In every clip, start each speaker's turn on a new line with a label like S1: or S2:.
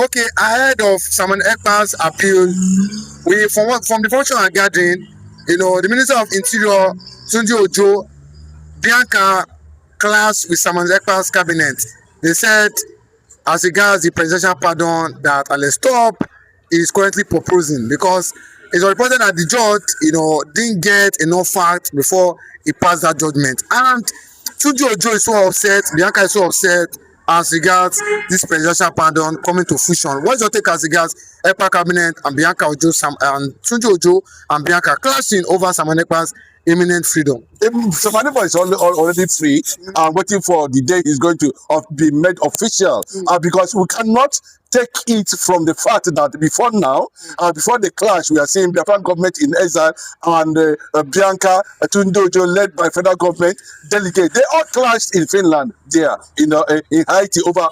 S1: Okay, ahead of Simon Ekpa's appeal, from the function and gathering, the Minister of Interior, Tunji Ojo, Bianca clashed with Simon Ekpa's cabinet. They said, as regards the presidential pardon that Alex Top is currently proposing, because it's reported that the judge, didn't get enough facts before he passed that judgment. And Tunji Ojo is so upset, Bianca is so upset as regards this presidential pardon coming to fruition. What's your take as regards Ekpa cabinet and Bianca Ojo and Tunji Ojo and Bianca clashing over Simon Ekpa's imminent freedom?
S2: Simon Ekpa is already free and waiting for the day he's going to be made official, because we cannot take it from the fact that before now, before the clash, we are seeing the federal government in exile and Bianca Tunji Ojo led by federal government delegate. They all clashed in Finland there, in Haiti over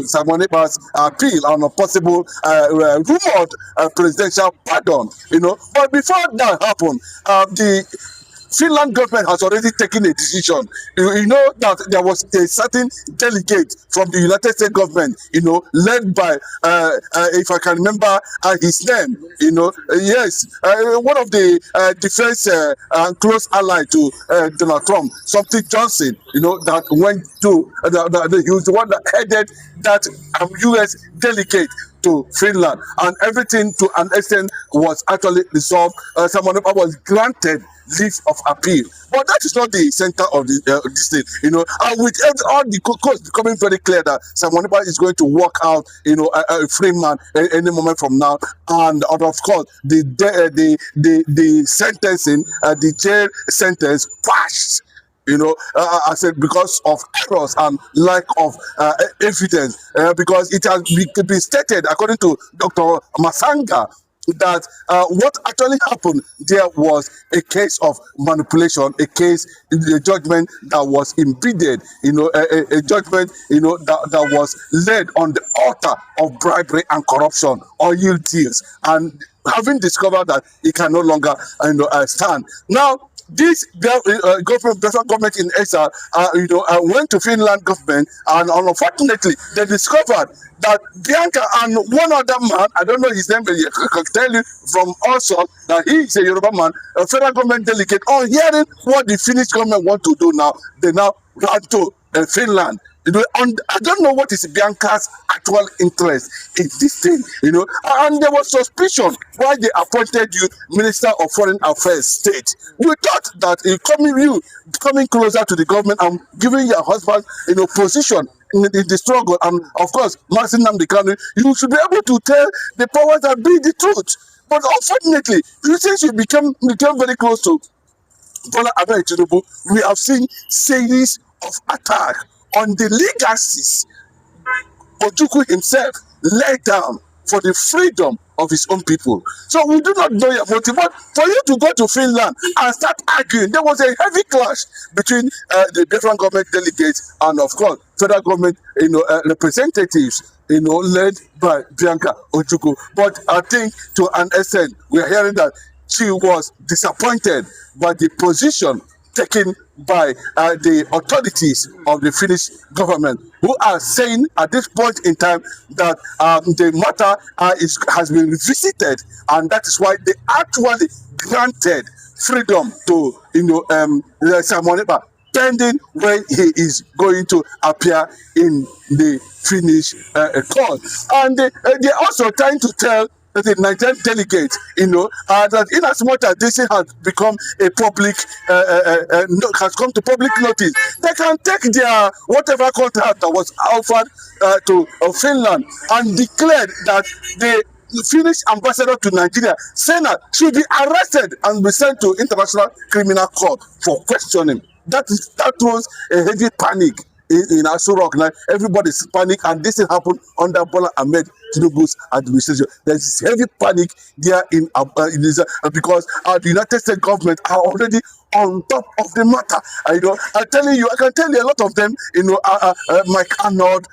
S2: Simon Ekpa's appeal on a possible rumored presidential pardon. But before that happened, the Finland government has already taken a decision. You know that there was a certain delegate from the United States government, led by, if I can remember his name, yes, one of the defense close ally to Donald Trump, something Johnson, that went to, he was the one that headed that U.S. delegate to Finland, and everything to an extent was actually resolved. Simon Ekpa was granted leave of appeal, but that is not the center of this thing, and with all the courts becoming very clear that Simon Ekpa is going to walk out, a free man any moment from now, and of course the sentencing, the jail sentence passed. I said because of errors and lack of evidence, because it has been stated, according to Dr. Masanga, that what actually happened there was a case of manipulation, a judgment that was impeded, a judgment, that was led on the altar of bribery and corruption, oil deals, and having discovered that it can no longer stand. Now, this government in exile, went to Finland government, and unfortunately, they discovered that Bianca and one other man, I don't know his name, but I can tell you from also that he is a Yoruba man, a federal government delegate, on hearing what the Finnish government want to do now, they now ran to Finland. And I don't know what is Bianca's actual interest in this thing, and there was suspicion why they appointed you Minister of Foreign Affairs State. We thought that coming closer to the government and giving your husband, position in the struggle, and of course, Martin Nnamdi Kanu, you should be able to tell the powers that be the truth. But unfortunately, since you became very close to Bola Ahmed Tinubu, we have seen series of attacks on the legacies Ojukwu himself laid down for the freedom of his own people. So we do not know your motive, but for you to go to Finland and start arguing, there was a heavy clash between the Biafran government delegates and, of course, federal government, representatives, led by Bianca Ojukwu. But I think to an extent, we are hearing that she was disappointed by the position taken by the authorities of the Finnish government, who are saying at this point in time that the matter has been revisited, and that is why they actually granted freedom to Simon Ekpa, pending when he is going to appear in the Finnish court. And they're also trying to tell the Nigerian delegates, that in as much as this has become a public, has come to public notice, they can take their whatever contract that was offered to Finland and declare that the Finnish ambassador to Nigeria, Senna, should be arrested and be sent to International Criminal Court for questioning. That throws a heavy panic in Aso Rock. Now everybody's panic, and this will happen under Bola Ahmed Tinubu's administration. There is heavy panic there in this, because the United States government are already on top of the matter. I can tell you a lot of them, Mike Arnold,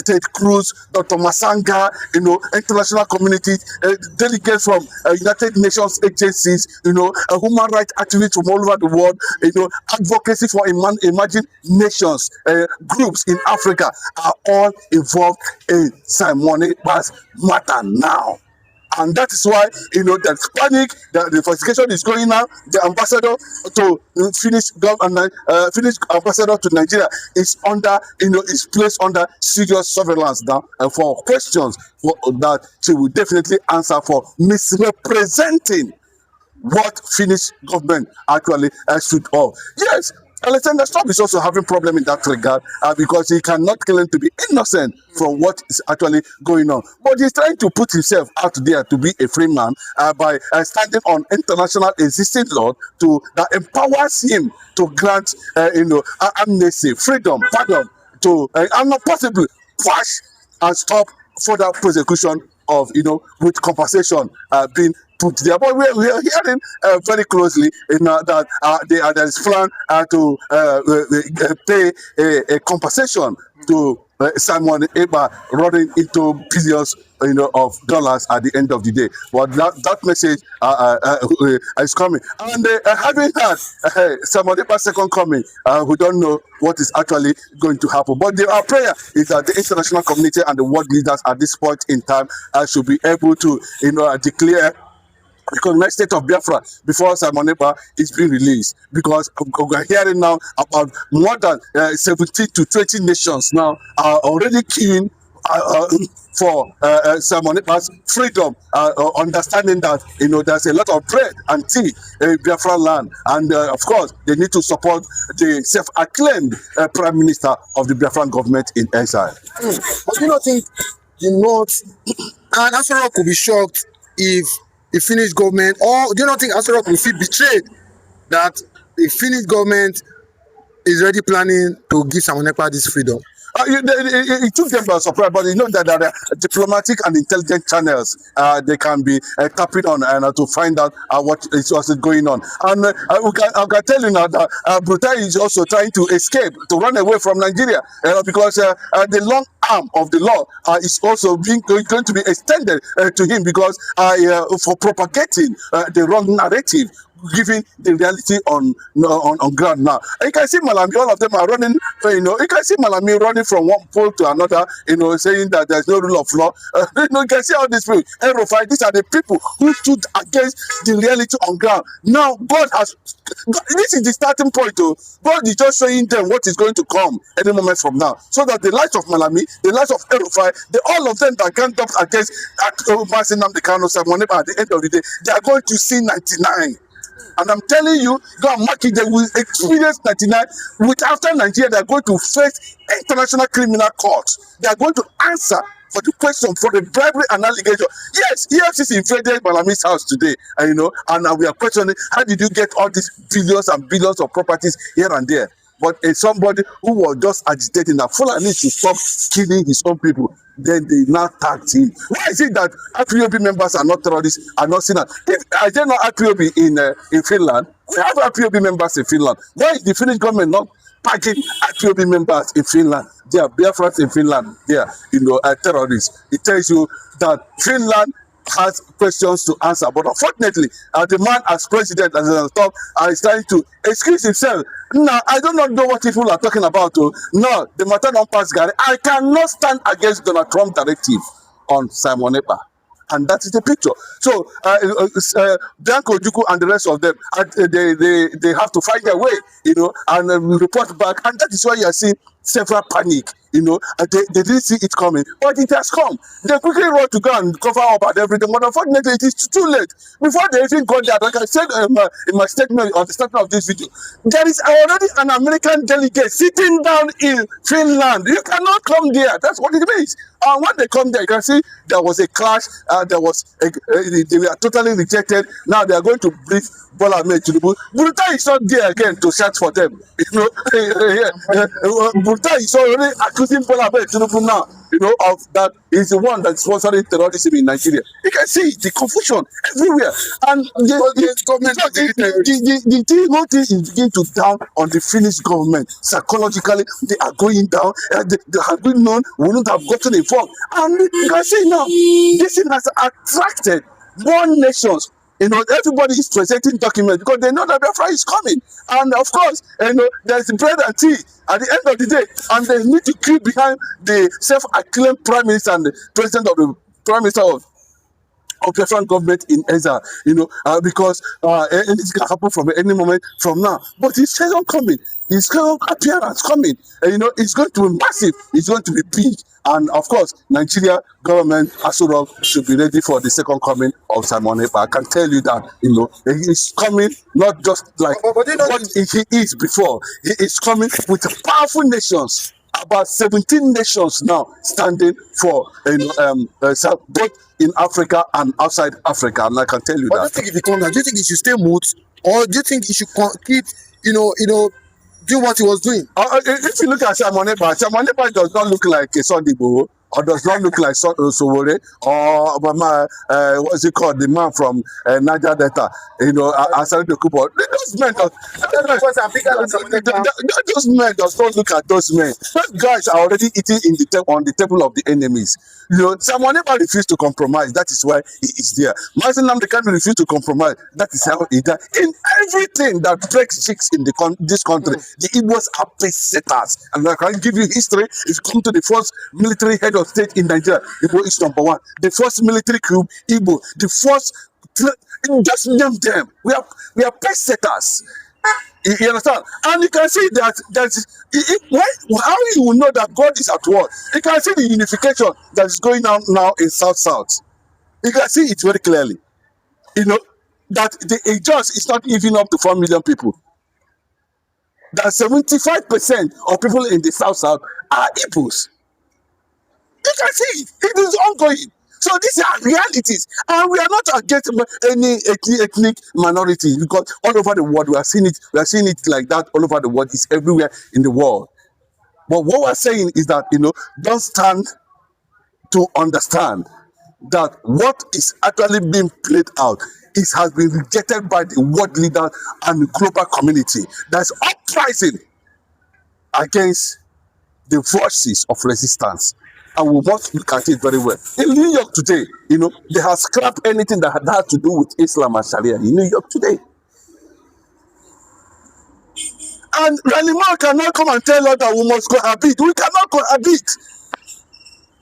S2: Ted Cruz, Dr. Masanga, international community, delegates from United Nations agencies, human rights activists from all over the world, advocacy for emerging nations, groups in Africa are all involved in Simon Ekpa's matter now. And that is why, there's panic, the investigation is going on. The ambassador to Finnish ambassador to Nigeria is under, is placed under serious surveillance now, and for questions that she will definitely answer for misrepresenting what Finnish government actually stood of. Yes, Alexander Stubb is also having problem in that regard because he cannot claim to be innocent from what is actually going on. But he's trying to put himself out there to be a free man by standing on international existing law that empowers him to grant, amnesty, freedom, pardon to, and not possibly quash and stop further prosecution of, with compensation being put there. But we are hearing very closely that there is plan to pay a compensation to Simon Ekpa, running into billions of dollars at the end of the day. But that message is coming. And having had Simon Ekpa's second coming, we don't know what is actually going to happen. But our prayer is that the international community and the world leaders at this point in time should be able to declare recognize state of Biafra before Simon Ekpa is being released, because we're hearing now about more than 17 to 20 nations now are already queuing for Simon Ekpa's freedom, understanding that there's a lot of bread and tea in Biafra land, and of course they need to support the self-acclaimed Prime Minister of the Biafran government in exile.
S1: But do you not think the North and Asoro could be shocked if the Finnish government, or do you not think Asoro will feel betrayed that the Finnish government is already planning to give Simon Ekpa this freedom?
S2: It took them by surprise, but that there are diplomatic and intelligent channels they can be tapping on and to find out what is going on. And I can tell you now that Brutai is also trying to escape, to run away from Nigeria, because the long arm of the law is also going to be extended to him, because for propagating the wrong narrative, giving the reality on ground now. You can see Malami, all of them are running, you can see Malami running from one pole to another, saying that there's no rule of law. You can see all these people. These are the people who stood against the reality on ground. Now, this is the starting point. God is just showing them what is going to come any moment from now. So that the light of Malami, the light of Erufai, all of them that ganged up against the Kano Simon Ekpa at the end of the day, they are going to see 99. And I'm telling you, go and mark it, they will experience 99. After Nigeria, they are going to face international criminal courts. They are going to answer for the question, for the bribery and allegation. Yes, EFCC invaded Malami's house today, and we are questioning, how did you get all these billions and billions of properties here and there? But somebody who was just agitating that Fulani should stop killing his own people, then they now tagged him. Why is it that IPOB members are not terrorists, are not sinners? Are there not IPOB in Finland? We have IPOB members in Finland. Why is the Finnish government not tagging IPOB members in Finland? They are Biafrans in Finland. They are terrorists. It tells you that Finland has questions to answer, but unfortunately, the man as president, as a top, is trying to excuse himself. Now, I do not know what people are talking about. No, the matter don't pass, Gary. I cannot stand against Donald Trump directive on Simon Ekpa. And that is the picture. So, Bianco Juku and the rest of them, they have to find their way, and report back. And that is why you are seeing several panic. They didn't see it coming, but it has come. They quickly run to go and cover up and everything, but unfortunately, it is too late. Before they even got there, like I said in my statement, on the starting of this video, there is already an American delegate sitting down in Finland. You cannot come there. That's what it means. And when they come there, you can see there was a clash. They were totally rejected. Now they are going to brief Bola Ahmed Tinubu. Brutai is not there again to shout for them. Brutai is already accusing Bola Ahmed Tinubu now, of that he's the one that's sponsoring terrorism in Nigeria. You can see the confusion everywhere. And the whole thing is beginning to down on the Finnish government. Psychologically, they are going down. They have been known, wouldn't have gotten involved. And you can see now, this thing has attracted more nations Everybody is presenting documents because they know that Biafra is coming. And of course, there's bread and tea at the end of the day. And they need to keep behind the self-acclaimed prime minister and the president of the prime minister of Biafran government in exile, because anything can happen from any moment from now. But his second coming, his second appearance coming, it's going to be massive, it's going to be big. And of course, Nigeria government Asurok should be ready for the second coming of Simon Ekpa. I can tell you that, he's coming not just like what he is before. He is coming with powerful nations. About 17 nations now standing for both in Africa and outside Africa, and I can tell you
S1: But
S2: that.
S1: do you think if he comes, do you think he should stay mute, or do you think he should keep, doing what he was doing?
S2: If you look at Simon Ekpa does not look like a Sunday Igboho, or does not look like Sowore, or what's it called, the man from Niger Delta, Asari Dokubo. Those men does not look at those men. Those guys are already eating on the table of the enemies. Simon Ekpa refused to compromise. That is why he is there. Mazen Nnamdi Kanu refused to compromise. That is how he died. In everything that breaks chicks in this country, the Igbos are pace setters. And I can give you history. If you come to the first military head of state in Nigeria, Igbo is number one. The first military coup, Igbo. The first, just name them. We are pace setters. You understand? And you can see that how you will know that God is at work. You can see the unification that is going on now in South. You can see it very clearly. That the Ijos is not even up to 4 million people. That 75% of people in the South are Igbos. You can see it. It is ongoing. So these are realities, and we are not against any ethnic minority, because all over the world we are seeing it. We are seeing it like that all over the world. It's everywhere in the world. But what we're saying is that don't stand to understand that what is actually being played out has been rejected by the world leaders and the global community. That's uprising against the voices of resistance. And we must look at it very well. In New York today, they have scrapped anything that had to do with Islam and Sharia in New York today. And Raliman cannot come and tell us that we must cohabit. We cannot cohabit.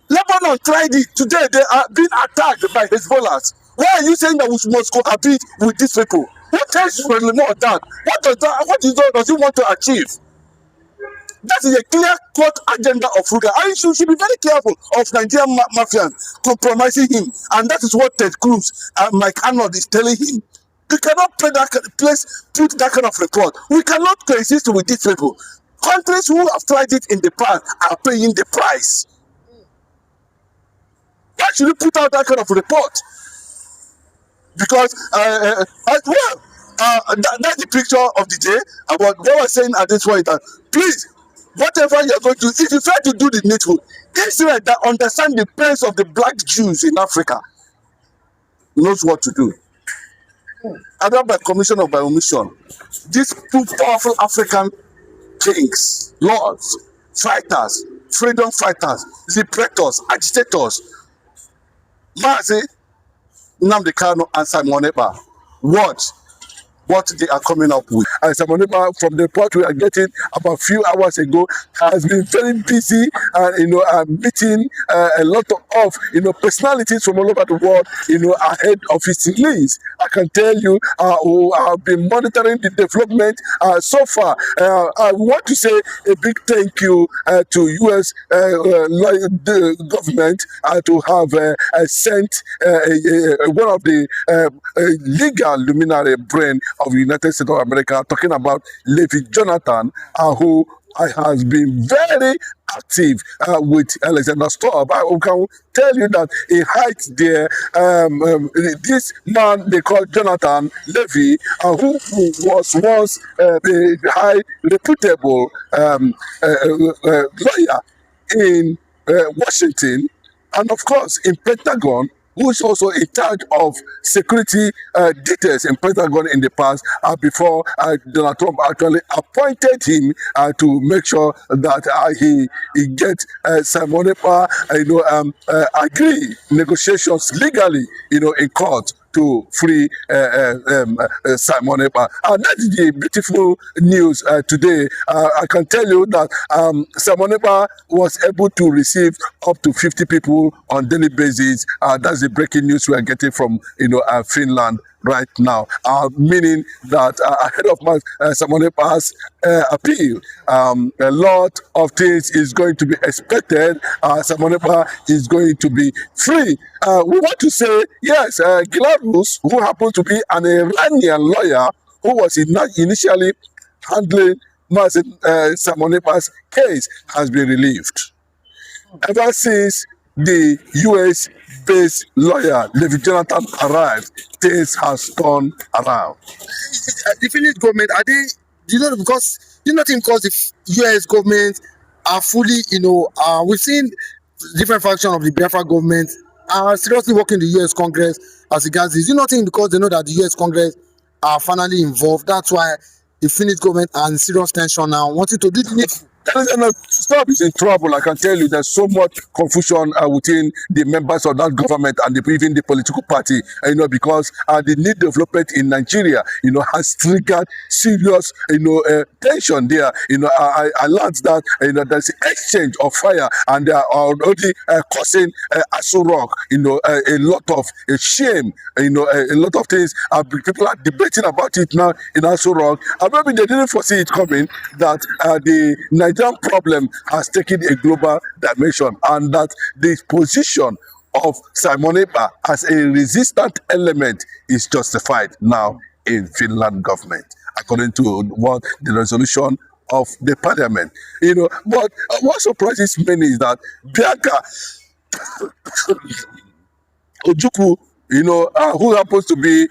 S2: Lebanon tried it. Today they are being attacked by Hezbollah. Why are you saying that we must cohabit with these people? What tells you Raliman that? What does he want to achieve? That is a clear-cut agenda of Ruga. And you should be very careful of Nigerian mafians compromising him. And that is what Ted Cruz and Mike Arnold is telling him. You cannot put that kind of report. We cannot coexist with these people. Countries who have tried it in the past are paying the price. Why should you put out that kind of report? Because, that's the picture of the day. About what I was saying at this point, that please, whatever you're going to do, if you try to do the needful, Israel that understand the pains of the black Jews in Africa knows what to do. Either by commission or by omission, these two powerful African kings, lords, fighters, freedom fighters, liberators, agitators, Mazi Nnamdi Kanu and Simon Ekpa, what they are coming up with. And Simon Ekpa, from the report we are getting about a few hours ago, has been very busy and meeting a lot of personalities from all over the world ahead of his release. I can tell you who have been monitoring the development so far. I want to say a big thank you to US government to have sent one of the legal luminary brain of the United States of America, talking about Levi Jonathan, who has been very active with Alexander Stubb. I can tell you that he hides there. This man they call Jonathan Levy, who was once a high reputable lawyer in Washington, and of course in Pentagon, who is also in charge of security details in Pentagon in the past, before Donald Trump actually appointed him to make sure that he gets Simon Ekpa, agree negotiations legally, in court to free Simon Ekpa. And that is the beautiful news today. I can tell you that Simon Ekpa was able to receive up to 50 people on daily basis. That's the breaking news we are getting from Finland right now, meaning that ahead of Simon Ekpa's appeal, a lot of things is going to be expected. Simon Ekpa is going to be free. We want to say, yes, Gilarus, who happens to be an Iranian lawyer who was initially handling Simon Ekpa's case, has been relieved. Ever since the US-based lawyer, David Jonathan, arrived, things has turned around.
S1: The Finnish government, are they, because the US government are fully, we've seen different factions of the Biafra government are seriously working the US Congress as regards this. Do you not think because they know that the US Congress are finally involved, that's why the Finnish government are in serious tension now, wanting to do the needful?
S2: Stop is in trouble. I can tell you there's so much confusion within the members of that government and even the political party, because the new development in Nigeria, has triggered serious, tension there. I learned that, there's exchange of fire and they are already causing Aso Rock, a lot of shame, a lot of things. People are debating about it now in Aso Rock. And maybe they didn't foresee it coming, that the Nigerian problem has taken a global dimension, and that the position of Simon Ekpa as a resistant element is justified now in Finland government, according to what the resolution of the parliament. But what surprises many is that Bianca Ojukwu, who happens to be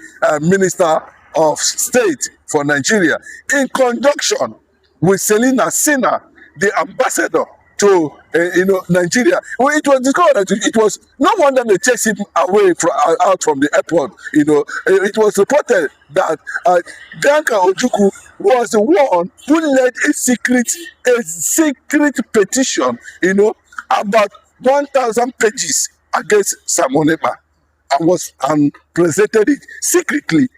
S2: Minister of State for Nigeria, in conjunction with Selina Sina, the ambassador to Nigeria. Well, it was discovered that it was no wonder they chased him away out from the airport. It was reported that Bianca Ojukwu was the one who led a secret petition, about 1,000 pages against Simon Ekpa, and presented it secretly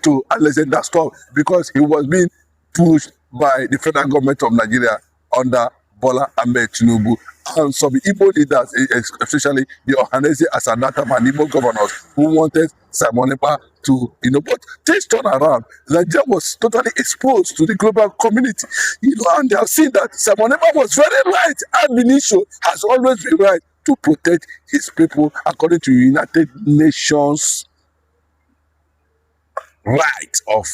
S2: to Alexander Stubb, because he was being pushed by the federal government of Nigeria under Bola Ahmed Tinubu and some Igbo leaders, especially the Ohanese Asanata and Igbo governors, who wanted Simon Ekpa to, but things turned around. Nigeria was totally exposed to the global community, and they have seen that Simon Ekpa was very right. Ab initio has always been right to protect his people according to United Nations right of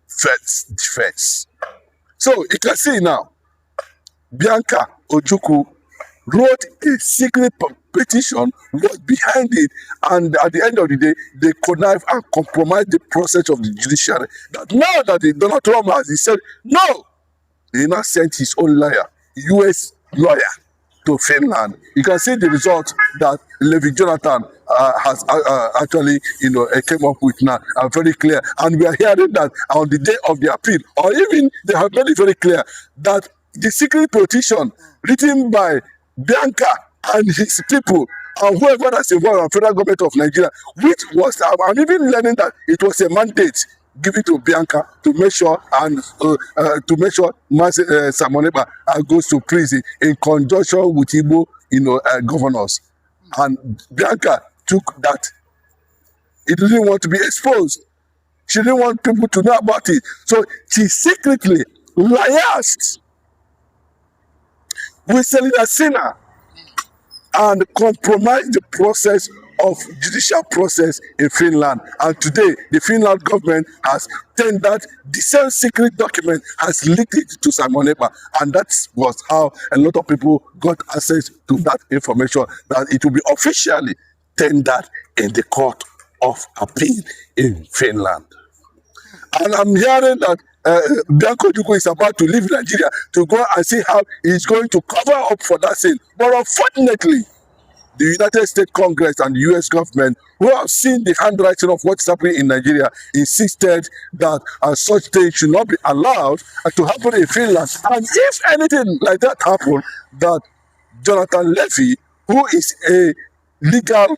S2: first defense. So you can see now, Bianca Ojukwu wrote a secret petition, was behind it, and at the end of the day, they connive and compromise the process of the judiciary. That now that Donald Trump has said no, he now sent his own lawyer, US lawyer, to Finland. You can see the result that David Jonathan has actually, came up with now, very clear. And we are hearing that on the day of the appeal, or even they have made it very clear that the secret petition written by Bianca and his people and whoever that's involved in the federal government of Nigeria, which was, I'm even learning that it was a mandate given to Bianca to make sure Simon Ekpa goes to prison in conjunction with Igbo, governors. And Bianca took that. He didn't want to be exposed. She didn't want people to know about it. So she secretly liaised with Selina Sina and compromised the process of judicial process in Finland. And today, the Finland government has tendered the same secret document, has leaked it to Simon Ekpa. And that was how a lot of people got access to that information, that it will be officially tendered in the court of appeal in Finland. And I'm hearing that Bianca Ojukwu is about to leave Nigeria to go and see how he's going to cover up for that sin. But unfortunately, the United States Congress and the US government, who have seen the handwriting of what's happening in Nigeria, insisted that such things should not be allowed to happen in Finland. And if anything like that happened, that Jonathan Levy, who is a legal,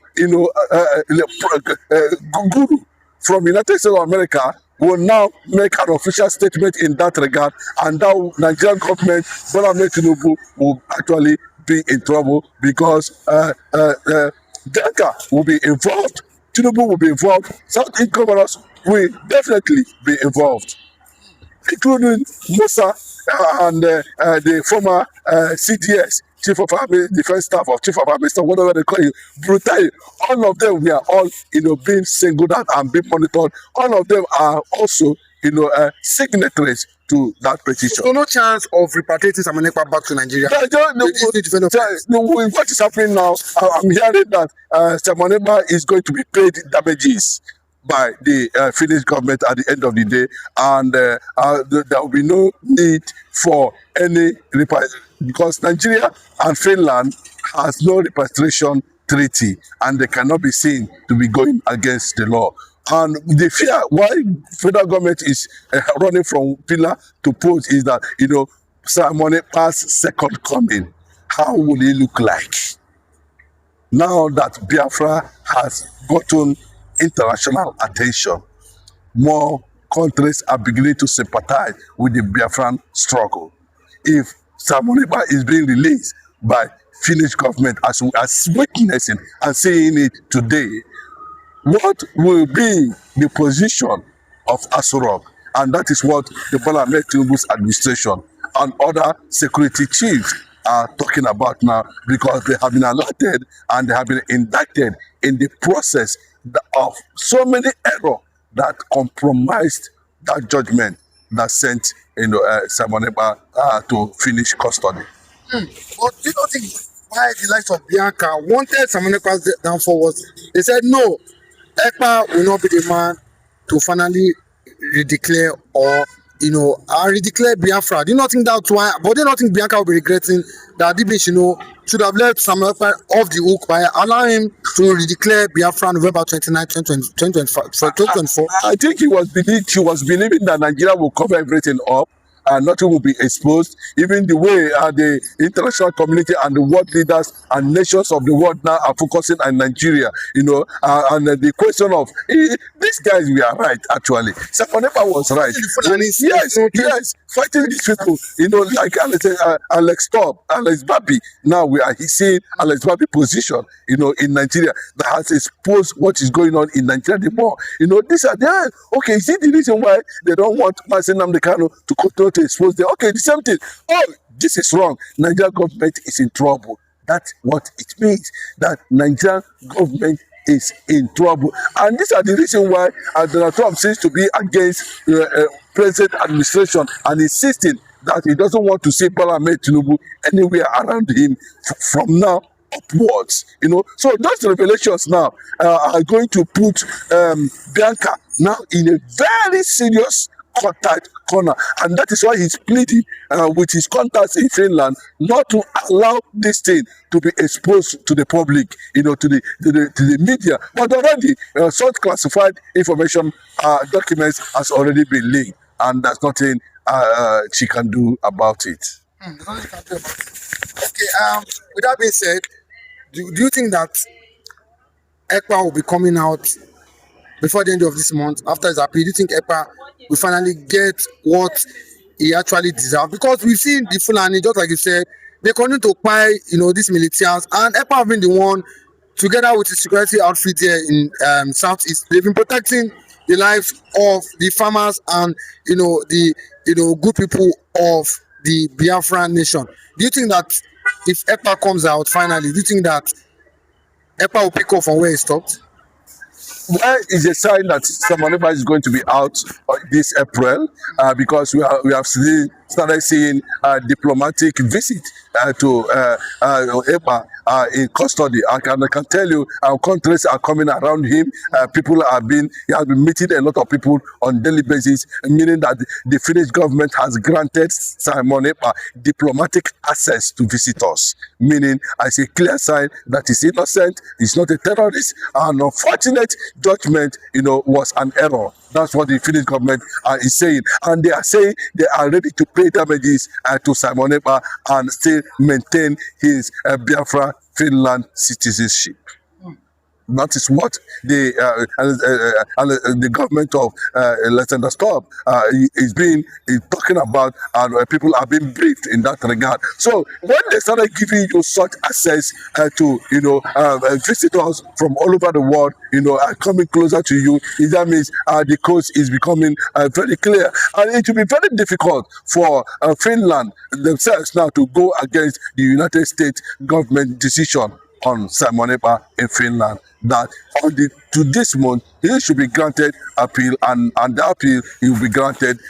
S2: guru from United States of America will now make an official statement in that regard, and that Nigerian government, Bola Ahmed Tinubu, will actually be in trouble because Bianca will be involved, Tinubu will be involved, Southeast governors will definitely be involved, including Musa and the former CDS, Chief of Army Defense Staff or Chief of Army Staff, whatever they call you, Brutai. All of them, we are all, being singled out and being monitored. All of them are also, signatories to that petition.
S1: So no chance of repatriating Simon Ekpa back to Nigeria.
S2: What is happening now? I'm hearing that Simon Ekpa is going to be paid damages by the Finnish government at the end of the day, and there will be no need for any because Nigeria and Finland has no repatriation treaty, and they cannot be seen to be going against the law. And the fear why federal government is running from pillar to post is that, Simon Ekpa's second coming, how will he look like now that Biafra has gotten international attention? More countries are beginning to sympathize with the Biafran struggle. If Simon Ekpa is being released by Finnish government, as we are witnessing and seeing it today, what will be the position of Asorok? And that is what the Bola Ahmed Tinubu's administration and other security chiefs are talking about now, because they have been alerted and they have been indicted in the process of so many errors that compromised that judgment that sent Simon Ekpa to Finnish custody.
S1: But do you not think why the likes of Bianca wanted Simon Ekpa's downfall was they said no, Ekpa will not be the man to finally redeclare or redeclare Biafra. Do you not think that's why? But do you not think Bianca will be regretting that Dibish, should have left Samuel Ekpa off the hook by allowing him to redeclare Biafra November 29, 2024?
S2: I think she was believing that Nigeria will cover everything up and nothing will be exposed. Even the way the international community and the world leaders and nations of the world now are focusing on Nigeria, and the question of these guys, we are right actually. Simon Ekpa was right. Yes, fighting these people, like Alex Babi. Now we are seeing Alex Babi position, in Nigeria that has exposed what is going on in Nigeria the more. These are there. Okay, is it the reason why they don't want Mazi Nnamdi Kanu to continue to expose them? Okay, the same thing. Oh, this is wrong. Nigerian government is in trouble. That's what it means, that Nigerian government is in trouble. And these are the reasons why Donald Trump seems to be against present administration and insisting that he doesn't want to see Bola Ahmed Tinubu anywhere around him from now upwards. So those revelations now are going to put Bianca now in a very serious tight corner, and that is why he's pleading with his contacts in Finland not to allow this thing to be exposed to the public, to the media. But already such classified information documents has already been leaked, and there's nothing she can do about it.
S1: There's nothing she can do about it. Okay. With that being said, do you think that Ekpa will be coming out before the end of this month after his appeal? Do you think Ekpa will finally get what he actually deserves? Because we've seen the Fulani, just like you said, they continue to buy, these militias, and Ekpa have been the one, together with the security outfit here in Southeast, they've been protecting the lives of the farmers and the good people of the Biafran nation. Do you think that if Ekpa comes out finally, do you think that Ekpa will pick up from where he stopped?
S2: Well, it's a sign that Simon Ekpa is going to be out this April because we have started seeing diplomatic visit to Ekpa in custody. I can tell you, our countries are coming around him. He has been meeting a lot of people on daily basis, meaning that the Finnish government has granted Simon Ekpa diplomatic access to visit us, meaning as a clear sign that he's innocent, he's not a terrorist. An unfortunate judgment, was an error. That's what the Finnish government is saying, and they are saying they are ready to pay damages to Simon Ekpa and still maintain his Biafra Finland citizenship. That is what the government of Let's Stop is talking about, and people are being briefed in that regard. So when they started giving you such access to visitors from all over the world, coming closer to you, that means the coast is becoming very clear, and it will be very difficult for Finland themselves now to go against the United States government decision on Simon Ekpa in Finland, that to this month he should be granted appeal, and the appeal he will be granted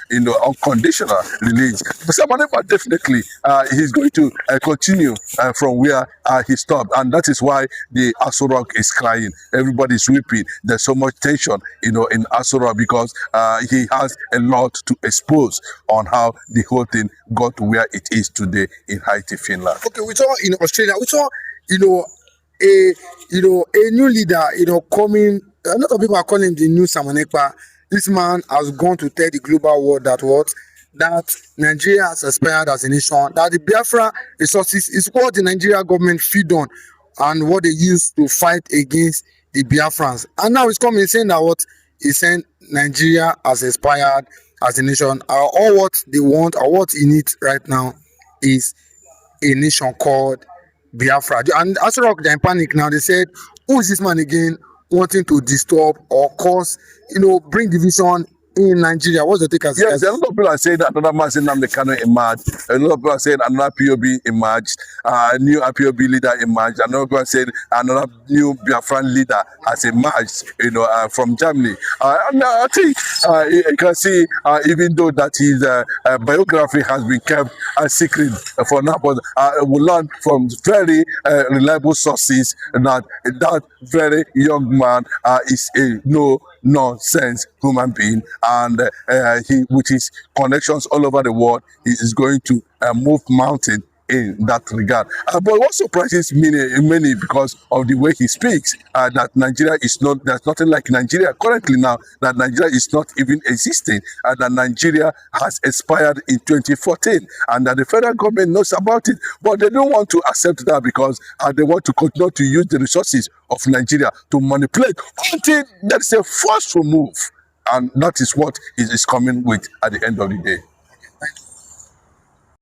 S2: unconditional release. But Simon Ekpa definitely he's going to continue from where he stopped, and that is why the Aso Rock is crying. Everybody's weeping. There's so much tension in Aso Rock because he has a lot to expose on how the whole thing got to where it is today in Haiti, Finland.
S1: Okay, we saw in Australia, we saw a new leader, coming. A lot of people are calling him the new Simon Ekpa. This man has gone to tell the global world that Nigeria has expired as a nation, that the Biafra resources is what the Nigeria government feed on and what they use to fight against the Biafrans. And now he's coming saying that he's saying Nigeria has expired as a nation. All what they want or what he needs right now is a nation called Biafra. And Aso Rock, they're in panic now. They said, who is this man again wanting to disturb or cause, bring division in Nigeria? What's the take?
S2: Yes, a lot of people are saying that another man saying Nnamdi Kanu emerged. A lot of people are saying another POB emerged, new POB leader emerged. Another people are saying another new Biafran leader has emerged, from Germany. And I think you can see, even though that his biography has been kept secret for now, but we learn from very reliable sources that very young man is a no-nonsense human being, and he, with his connections all over the world, he is going to move mountain in that regard. But what surprises many because of the way he speaks, that Nigeria is not, there's nothing like Nigeria currently now, that Nigeria is not even existing, and that Nigeria has expired in 2014, and that the federal government knows about it, but they don't want to accept that because they want to continue to use the resources of Nigeria to manipulate until there is a forceful move, and that is what he is coming with at the end of the day.